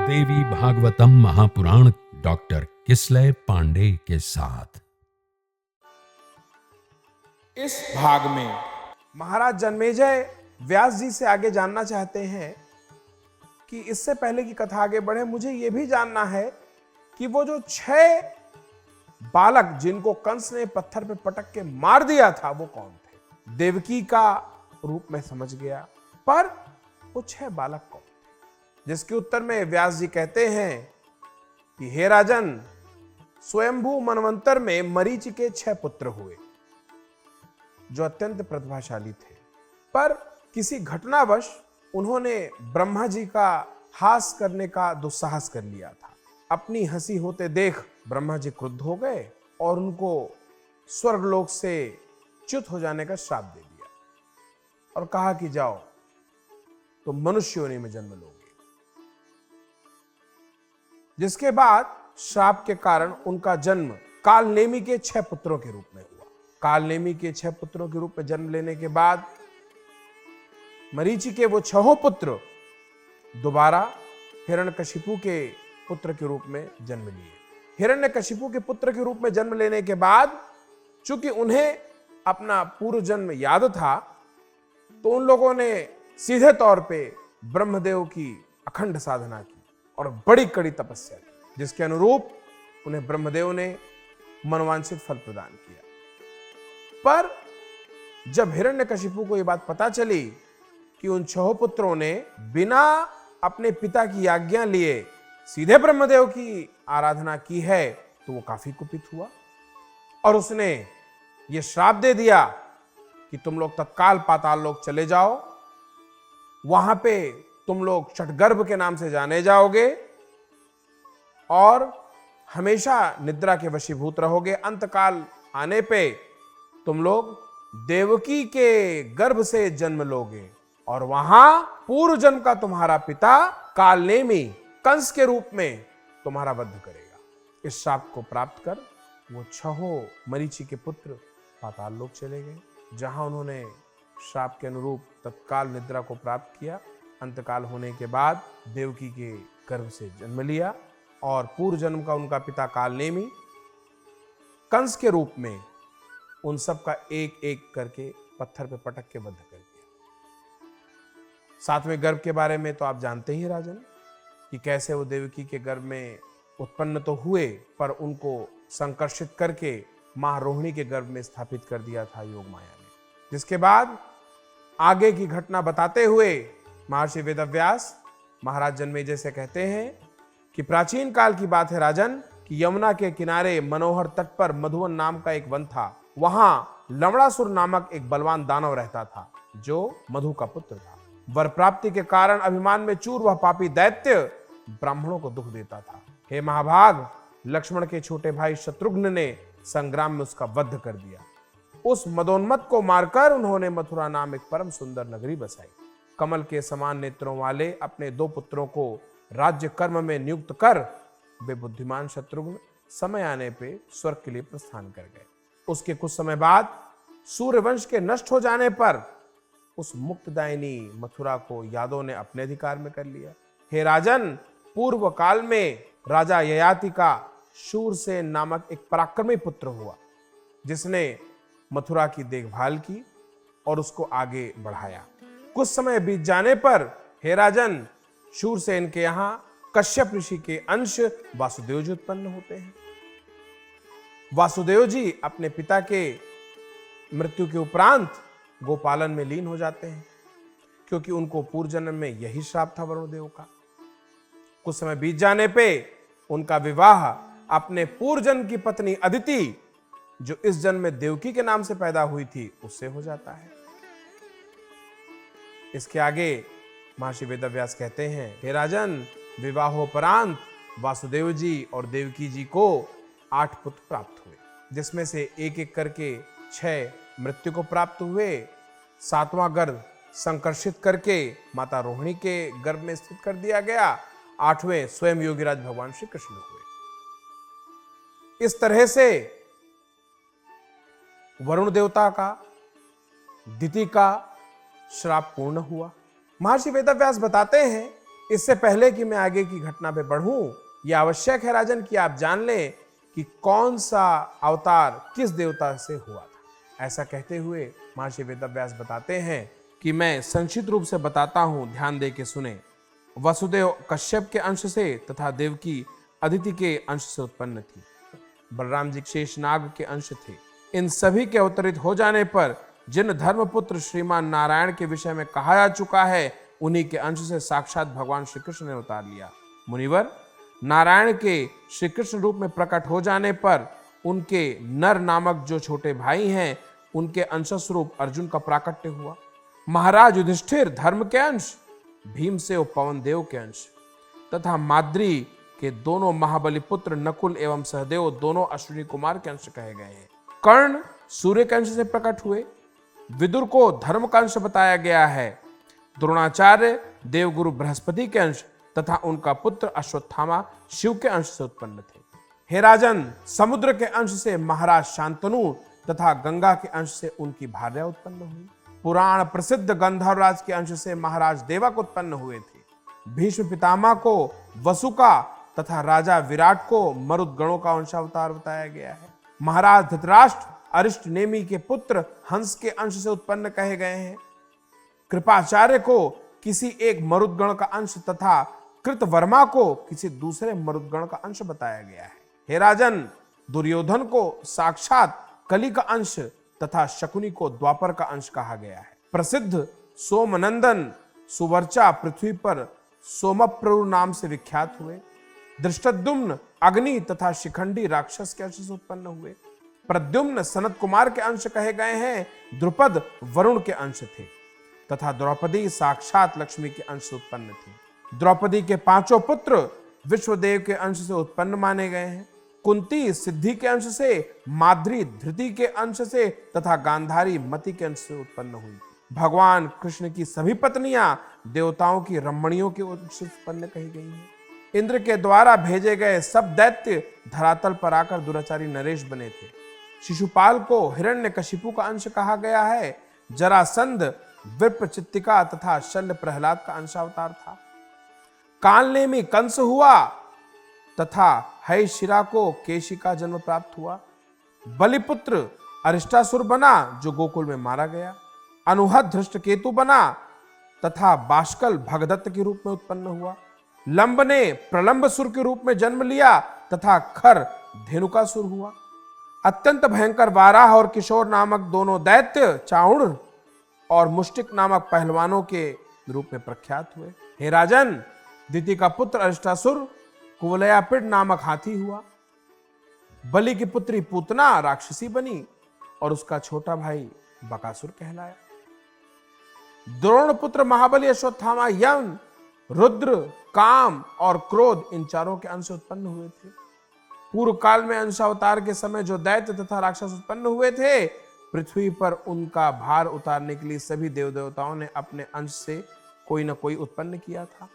देवी Bhagavatam Mahapuran doctor Kislay Pandey के साथ। इस भाग में महाराज जन्मेजय व्यास जी से आगे जानना चाहते हैं कि इससे पहले की कथा आगे बढ़े, मुझे यह भी जानना है कि वो जो 6 बालक जिनको कंस ने पत्थर पे पटक के मार दिया था वो कौन थे। देवकी का रूप में समझ गया, पर वो 6 बालक कौन थे? जिसके उत्तर में व्यास जी कहते हैं कि हे राजन, स्वयंभू मनवंतर में मरीचि के 6 पुत्र हुए जो अत्यंत प्रतिभाशाली थे, पर किसी घटनावश उन्होंने ब्रह्मा जी का हास करने का दुस्साहस कर लिया था। अपनी हंसी होते देख ब्रह्मा जी क्रुद्ध हो गए और उनको स्वर्गलोक से च्युत हो जाने का श्राप दे दिया और कहा कि जाओ तुम मनुष्य योनि में जन्म लोगे। जिसके बाद श्राप के कारण उनका जन्म कालनेमी के 6 पुत्रों के रूप में हुआ। कालनेमी के 6 पुत्रों के रूप में जन्म लेने के बाद मरीचि के वो 6 पुत्र दोबारा हिरण्यकशिपु के पुत्र के रूप में जन्म लिए। हिरण्यकशिपु के पुत्र के रूप में जन्म लेने के बाद चूंकि उन्हें अपना पूर्व जन्म याद था, तो उन लोगों ने सीधे तौर पे ब्रह्मदेव की अखंड साधना की और बड़ी कड़ी तपस्या की, जिसके अनुरूप उन्हें ब्रह्मदेव ने मनवांछित फल प्रदान किया। पर जब हिरण्यकशिपु को यह बात पता चली कि उन 6 पुत्रों ने बिना अपने पिता की आज्ञा लिए सीधे ब्रह्मदेव की आराधना की है, तो वो काफी कुपित हुआ और उसने ये श्राप दे दिया कि तुम लोग तत्काल पाताल लोक चले जाओ, वहां पे तुम लोग षठगर्भ के नाम से जाने जाओगे और हमेशा निद्रा के वशीभूत रहोगे। अंतकाल आने पे तुम लोग देवकी के गर्भ से जन्म लोगे और वहां पूर्व जन्म का तुम्हारा पिता कालनेमी कंस के रूप में तुम्हारा वध करेगा। इस श्राप को प्राप्त कर वो 6 मरीचि के पुत्र पाताल लोक चले गए, जहां उन्होंने श्राप के अनुरूप तत्काल निद्रा को प्राप्त किया। अंतकाल होने के बाद देवकी के गर्भ से जन्म लिया और पूर्व जन्म का उनका पिता कालनेमी कंस के रूप में उन सब का एक एक करके पत्थर पे पटक के वध कर दिया। 7वें गर्भ के बारे में तो आप जानते ही राजन, कि कैसे वो देवकी के गर्भ में उत्पन्न तो हुए पर उनको संकर्षित करके मां रोहिणी के गर्भ में स्थापित कर दिया था योग माया ने। जिसके बाद आगे की घटना बताते हुए महर्षि वेदव्यास महाराज जन्मेजय से कहते हैं कि प्राचीन काल की बात है राजन, कि यमुना के किनारे मनोहर तट पर मधुवन नाम का एक वन था। वहां लवणासुर नामक एक बलवान दानव रहता था जो मधु का पुत्र था। वर प्राप्ति के कारण अभिमान में चूर वह पापी दैत्य ब्राह्मणों को दुख देता था। हे महाभाग, लक्ष्मण के छोटे भाई शत्रुघ्न ने संग्राम में उसका वध कर दिया। उस मदोन्मत्त को मारकर उन्होंने मथुरा नाम एक परम सुंदर नगरी बसाई। कमल के समान नेत्रों वाले अपने 2 पुत्रों को राज्य कर्म में नियुक्त कर वे बुद्धिमान शत्रुघ्न समय आने पे स्वर्ग के लिए प्रस्थान कर गए। उसके कुछ समय बाद सूर्यवंश के नष्ट हो जाने पर उस मुक्तदायिनी मथुरा को यादवों ने अपने अधिकार में कर लिया। हे राजन, पूर्व काल में राजा ययाति का शूरसेन नामक एक पराक्रमी पुत्र हुआ, जिसने मथुरा की देखभाल की और उसको आगे बढ़ाया। कुछ समय बीत जाने पर हे राजन, शूरसेन के यहां कश्यप ऋषि के अंश वासुदेव जी उत्पन्न होते हैं। वासुदेव जी अपने पिता के मृत्यु के उपरांत गोपालन में लीन हो जाते हैं, क्योंकि उनको पूर्व जन्म में यही श्राप था वरुणदेव का। कुछ समय बीत जाने पे उनका विवाह अपने पूर्व जन्म की पत्नी अदिति, जो इस जन्म में देवकी के नाम से पैदा हुई थी, उससे हो जाता है। इसके आगे महर्षि वेदव्यास कहते हैं, हे राजन, विवाहोपरांत वासुदेव जी और देवकी जी को 8 पुत्र प्राप्त हुए, जिसमें से एक एक करके 6 मृत्यु को प्राप्त हुए। 7वां गर्भ संकर्षित करके माता रोहिणी के गर्भ में स्थित कर दिया गया। 8वें स्वयं योगीराज भगवान श्री कृष्ण हुए। इस तरह से वरुण देवता का, दिति का श्राप पूर्ण हुआ। महर्षि वेदव्यास बताते हैं इससे पहले कि मैं आगे की घटना पे बढ़ूं, यह आवश्यक है राजन कि आप जान लें कि कौन सा अवतार किस देवता से हुआ था। ऐसा कहते हुए महर्षि वेदव्यास बताते हैं कि मैं संक्षिप्त रूप से बताता हूं, ध्यान दे के सुने। वसुदेव कश्यप के अंश से तथा देवकी अदिति के अंश से उत्पन्न थी। बलराम जी शेषनाग के अंश थे। इन सभी के अवतरित हो जाने पर जिन धर्मपुत्र श्रीमान नारायण के विषय में कहा जा चुका है, उन्हीं के अंश से साक्षात भगवान श्री कृष्ण ने अवतार लिया। मुनिवर, नारायण के श्री कृष्ण रूप में प्रकट हो जाने पर उनके नर नामक जो छोटे भाई हैं, उनके अंश स्वरूप अर्जुन का प्राकट्य हुआ। महाराज युधिष्ठिर धर्म के अंश, भीमसेन पवन देव के अंश तथा माद्री के दोनों महाबली पुत्र नकुल एवं सहदेव दोनों अश्विनी कुमार के अंश कहे गए हैं। कर्ण सूर्य के अंश से प्रकट हुए। विदुर को धर्म का अंश बताया गया है। द्रोणाचार्य देवगुरु बृहस्पति के अंश तथा उनका पुत्र अश्वत्थामा शिव के अंश से उत्पन्न थे। हे राजन, समुद्र के अंश से महाराज शांतनु तथा गंगा के अंश से उनकी भार्या उत्पन्न हुई। पुराण प्रसिद्ध गंधर्वराज के अंश से महाराज देवक उत्पन्न हुए थे। भीष्म पितामह को वसु का तथा राजा विराट को मरुद गणों का अंशावतार बताया गया है। महाराज धृतराष्ट्र अरिष्ट नेमि के पुत्र हंस के अंश से उत्पन्न कहे गए हैं। कृपाचार्य को किसी एक मरुदगण का अंश तथा कृतवर्मा को किसी दूसरे मरुदगण का अंश बताया गया है। हे राजन, दुर्योधन को साक्षात कली का अंश तथा शकुनी को द्वापर का अंश कहा गया है। प्रसिद्ध सोमनंदन सुवर्चा पृथ्वी पर सोमप्रभु नाम से विख्यात हुए। दृष्टद्युम्न अग्नि तथा शिखंडी राक्षस के अंश से उत्पन्न हुए। प्रद्युम्न सनत कुमार के अंश कहे गए हैं। द्रुपद वरुण के अंश थे तथा द्रौपदी साक्षात लक्ष्मी के अंश से उत्पन्न थी। द्रौपदी के पांचों पुत्र विश्वदेव के अंश से उत्पन्न माने गए हैं। कुंती सिद्धि के अंश से, माद्री धृति के अंश से तथा गांधारी मति के अंश से उत्पन्न हुई। भगवान कृष्ण की सभी पत्नियां देवताओं की रमणियों के अंश से उत्पन्न कही गई हैं। इंद्र के द्वारा भेजे गए सब दैत्य धरातल पर आकर दुराचारी नरेश बने थे। शिशुपाल को हिरण्यकशिपु का अंश कहा गया है। जरासंध विप्रचित्तिका तथा शल्य प्रहलाद का अंशावतार था। कालनेमी कंस हुआ तथा है शिरा को केशी का जन्म प्राप्त हुआ। बलिपुत्र अरिष्टासुर बना जो गोकुल में मारा गया। अनुहद धृष्टकेतु बना तथा बाष्कल भगदत्त के रूप में उत्पन्न हुआ। लंब ने प्रलंबसुर के रूप में जन्म लिया तथा खर धेनुकासुर हुआ। अत्यंत भयंकर वाराह और किशोर नामक दोनों दैत्य चाउड़ और मुष्टिक नामक पहलवानों के रूप में प्रख्यात हुए। हे राजन, दिति का पुत्र अरिष्टासुर कुवलयापिड नामक हाथी हुआ। बलि की पुत्री पूतना राक्षसी बनी और उसका छोटा भाई बकासुर कहलाया। द्रोण पुत्र महाबली अश्वत्थामा यम, रुद्र, काम और क्रोध इन चारों के अंश उत्पन्न हुए थे। पूर्व काल में अंशावतार के समय जो दैत्य तथा राक्षस उत्पन्न हुए थे, पृथ्वी पर उनका भार उतारने के लिए सभी देव देवताओं ने अपने अंश से कोई न कोई उत्पन्न किया था।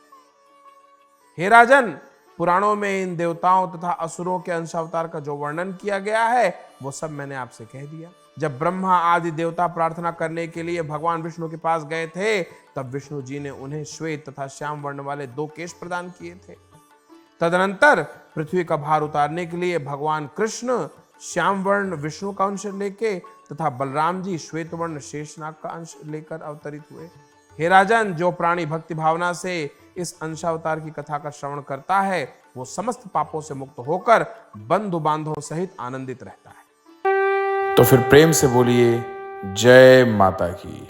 हे राजन, पुराणों में इन देवताओं तथा असुरों के अंशावतार का जो वर्णन किया गया है, वो सब मैंने आपसे कह दिया। जब ब्रह्मा आदि देवता प्रार्थना करने के लिए भगवान विष्णु के पास गए थे, तब विष्णु जी ने उन्हें श्वेत तथा श्याम वर्ण वाले 2 केश प्रदान किए थे। तदनंतर पृथ्वी का भार उतारने के लिए भगवान कृष्ण श्याम वर्ण विष्णु का अंश लेके तथा बलराम जी श्वेत वर्ण शेषनाग का अंश लेकर अवतरित हुए। हे राजन, जो प्राणी भक्ति भावना से इस अंशावतार की कथा का श्रवण करता है, वो समस्त पापों से मुक्त होकर बंधु बांधवों सहित आनंदित रहता है। तो फिर प्रेम से बोलिए जय माता की।